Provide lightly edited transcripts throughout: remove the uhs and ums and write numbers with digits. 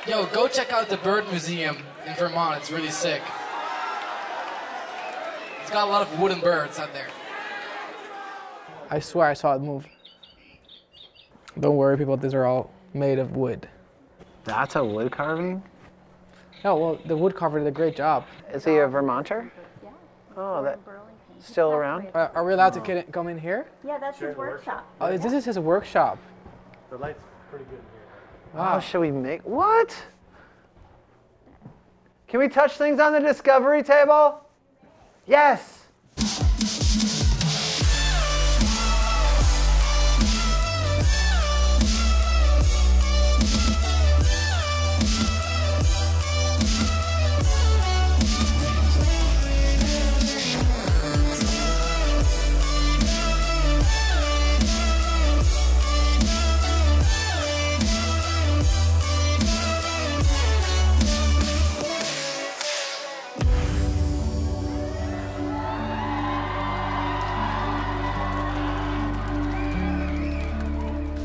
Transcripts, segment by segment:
Yo, go check out the Bird Museum in Vermont. It's really sick. It's got a lot of wooden birds out there. I swear I saw it move. Don't worry, people, these are all made of wood. That's a wood carving? Oh, well, the wood carver did a great job. Is he a Vermonter? Yeah. Oh, that's still around? Are we allowed to come in here? Yeah, that's his workshop. Oh, this is his workshop. The light's pretty good here. Wow. Oh, should we make, what? Can we touch things on the discovery table? Yes!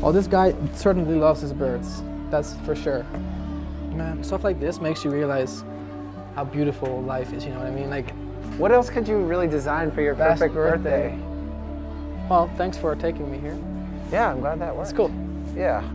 Well, this guy certainly loves his birds. That's for sure. Man, stuff like this makes you realize how beautiful life is, you know what I mean? Like, what else could you really design for your perfect birthday? Well, thanks for taking me here. Yeah, I'm glad that worked. It's cool. Yeah.